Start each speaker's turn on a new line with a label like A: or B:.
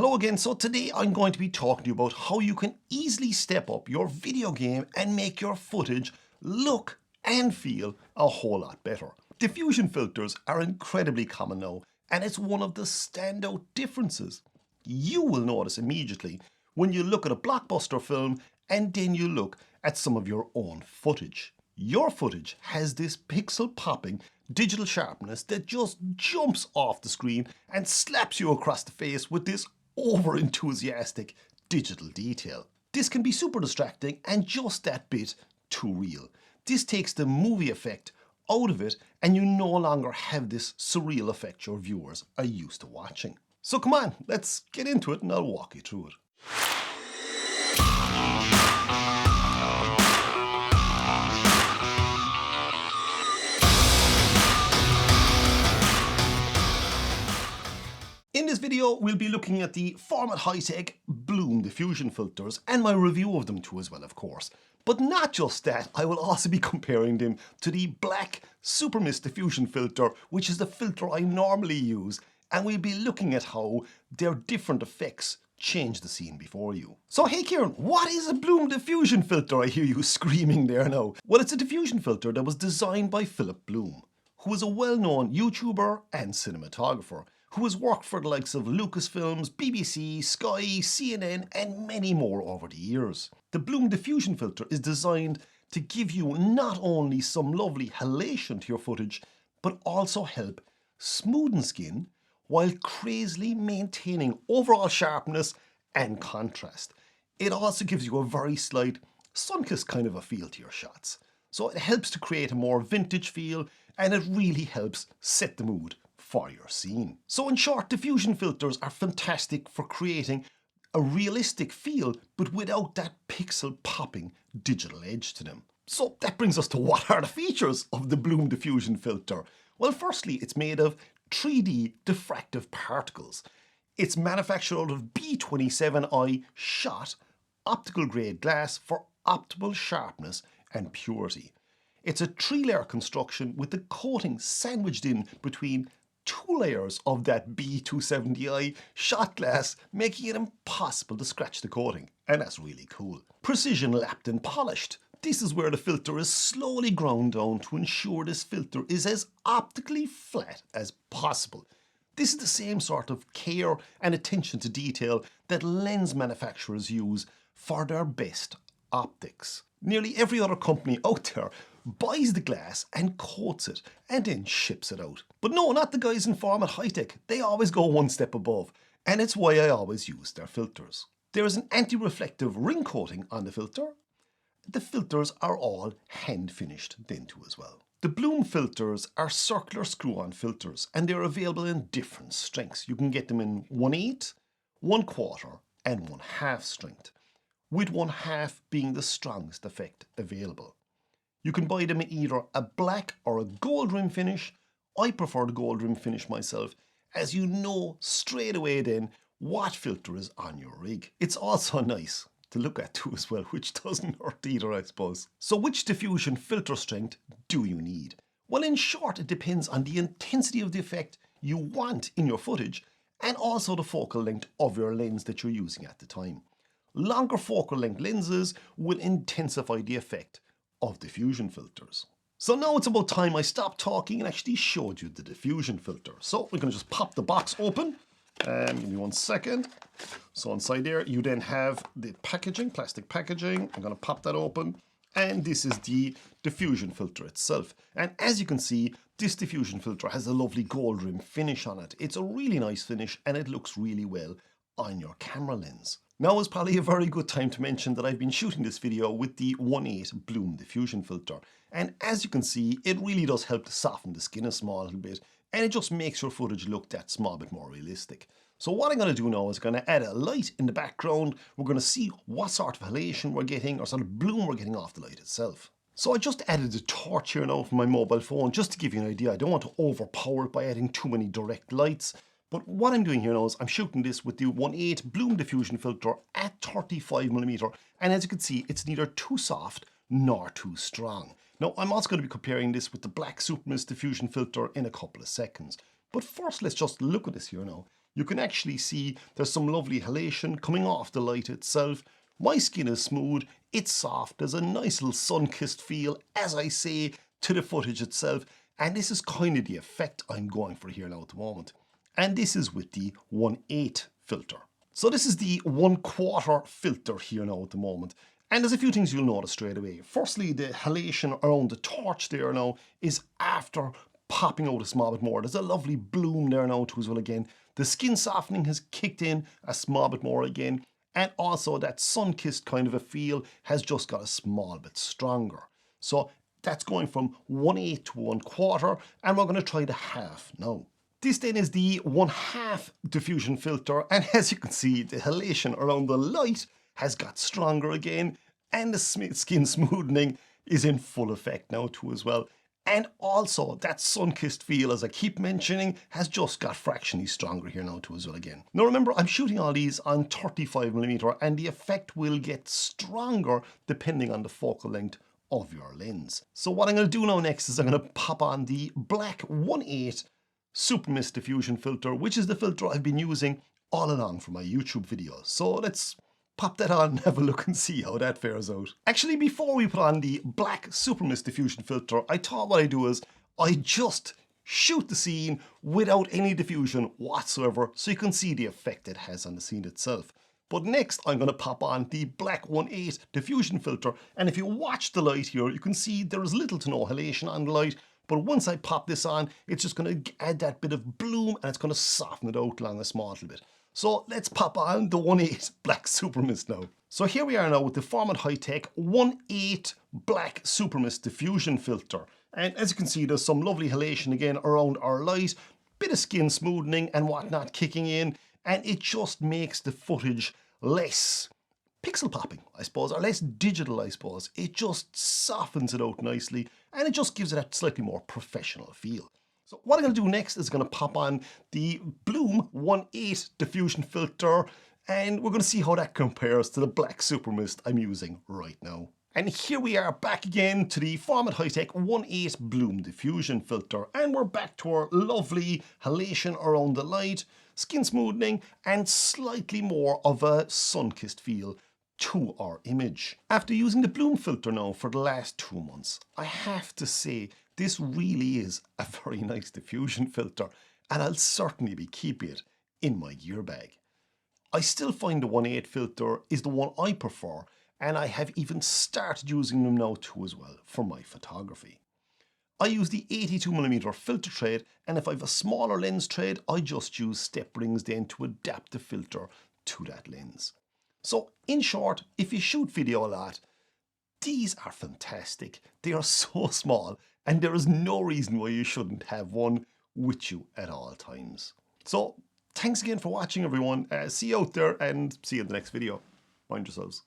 A: Hello again. So today I'm going to be talking to you about how you can easily step up your video game and make your footage look and feel a whole lot better. Diffusion filters are incredibly common now, and it's one of the standout differences. You will notice immediately when you look at a blockbuster film and then you look at some of your own footage. Your footage has this pixel popping digital sharpness that just jumps off the screen and slaps you across the face with this over-enthusiastic digital detail. This can be super distracting and just that bit too real. This takes the movie effect out of it and you no longer have this surreal effect your viewers are used to watching. So come on, let's get into it and I'll walk you through it. In this video, we'll be looking at the Formatt Hitech Bloom Diffusion filters and my review of them too as well, of course. But not just that, I will also be comparing them to the black SuperMist diffusion filter, which is the filter I normally use, and we'll be looking at how their different effects change the scene before you. So hey Kieran, what is a Bloom diffusion filter? I hear you screaming there now. Well, it's a diffusion filter that was designed by Philip Bloom, who is a well-known YouTuber and cinematographer, who has worked for the likes of Lucasfilms, BBC, Sky, CNN and many more over the years. The Bloom diffusion filter is designed to give you not only some lovely halation to your footage, but also help smoothen skin while crazily maintaining overall sharpness and contrast. It also gives you a very slight sun-kissed kind of a feel to your shots. So it helps to create a more vintage feel and it really helps set the mood for your scene. So in short, diffusion filters are fantastic for creating a realistic feel but without that pixel popping digital edge to them. So that brings us to what are the features of the Bloom diffusion filter? Well, firstly, it's made of 3D diffractive particles. It's manufactured out of B27i shot optical grade glass for optimal sharpness and purity. It's a 3-layer construction with the coating sandwiched in between 2 layers of that B270i shot glass, making it impossible to scratch the coating, and that's really cool. Precision lapped and polished. This is where the filter is slowly ground down to ensure this filter is as optically flat as possible. This is the same sort of care and attention to detail that lens manufacturers use for their best optics. Nearly every other company out there buys the glass and coats it and then ships it out. But no, not the guys in Formatt Hitech. They always go one step above, and it's why I always use their filters. There is an anti-reflective ring coating on the filter. The filters are all hand finished then too as well. The Bloom filters are circular screw-on filters and they're available in different strengths. You can get them in 1/8, 1/4 and 1/2 strength, with 1/2 being the strongest effect available. You can buy them in either a black or a gold rim finish. I prefer the gold rim finish myself, as you know straight away then what filter is on your rig. It's also nice to look at too as well, which doesn't hurt either, I suppose. So which diffusion filter strength do you need? Well, in short, it depends on the intensity of the effect you want in your footage and also the focal length of your lens that you're using at the time. Longer focal length lenses will intensify the effect of diffusion filters. So now it's about time I stopped talking and actually showed you the diffusion filter. So we're going to just pop the box open. Give me 1 second. So inside there you then have the packaging, plastic packaging. I'm going to pop that open and this is the diffusion filter itself. And as you can see, this diffusion filter has a lovely gold rim finish on it. It's a really nice finish and it looks really well on your camera lens. Now is probably a very good time to mention that I've been shooting this video with the 1/8 Bloom diffusion filter. And as you can see, it really does help to soften the skin a small little bit and it just makes your footage look that small bit more realistic. So what I'm going to do now is going to add a light in the background. We're going to see what sort of halation we're getting or sort of bloom we're getting off the light itself. So I just added a torch here now from my mobile phone just to give you an idea. I don't want to overpower it by adding too many direct lights. But what I'm doing here now is I'm shooting this with the 1/8 Bloom diffusion filter at 35mm, and as you can see, it's neither too soft nor too strong. Now I'm also going to be comparing this with the black SuperMist diffusion filter in a couple of seconds. But first let's just look at this here now. you can actually see there's some lovely halation coming off the light itself. My skin is smooth, it's soft, there's a nice little sun-kissed feel, as I say, to the footage itself. And this is kind of the effect I'm going for here now at the moment. And this is with the 1/8 filter. So this is the 1/4 filter here now at the moment. And there's a few things you'll notice straight away. Firstly, the halation around the torch there now is after popping out a small bit more. There's a lovely bloom there now too as well again. The skin softening has kicked in a small bit more again. And also that sun-kissed kind of a feel has just got a small bit stronger. So that's going from 1/8 to 1/4, and we're going to try the half now. This then is the 1/2 diffusion filter, and as you can see, the halation around the light has got stronger again, and the skin smoothing is in full effect now too as well. And also that sun-kissed feel, as I keep mentioning, has just got fractionally stronger here now too as well again. Now remember, I'm shooting all these on 35mm, and the effect will get stronger depending on the focal length of your lens. So what I'm going to do now next is I'm going to pop on the black 1/8 SuperMist diffusion filter, which is the filter I've been using all along for my YouTube videos. So let's pop that on and have a look and see how that fares out. Actually, before we put on the black SuperMist diffusion filter, I thought what I do is I just shoot the scene without any diffusion whatsoever, so you can see the effect it has on the scene itself. But next I'm going to pop on the black 1/8 diffusion filter, and if you watch the light here, you can see there is little to no halation on the light. But once I pop this on, it's just going to add that bit of bloom, and it's going to soften it out along a small little bit. So let's pop on the 1/8 black SuperMist now. So here we are now with the Formatt Hitech 1/8 black SuperMist diffusion filter. And as you can see, there's some lovely halation again around our light, bit of skin smoothing and whatnot kicking in, and it just makes the footage less pixel popping, I suppose, or less digital, I suppose. It just softens it out nicely, and it just gives it a slightly more professional feel. So what I'm going to do next is going to pop on the Bloom 1/8 diffusion filter, and we're going to see how that compares to the black SuperMist I'm using right now. And here we are back again to the Formatt Hitech 1/8 Bloom diffusion filter, and we're back to our lovely halation around the light, skin smoothing, and slightly more of a sun-kissed feel to our image. After using the Bloom filter now for the last 2 months, I have to say this really is a very nice diffusion filter, and I'll certainly be keeping it in my gear bag. I still find the 1/8 filter is the one I prefer, and I have even started using them now too as well for my photography. I use the 82mm filter tray, and if I have a smaller lens tray, I just use step rings then to adapt the filter to that lens. So in short, if you shoot video a lot, these are fantastic. They are so small, and there is no reason why you shouldn't have one with you at all times. So thanks again for watching, everyone. See you out there, and see you in the next video. Mind yourselves.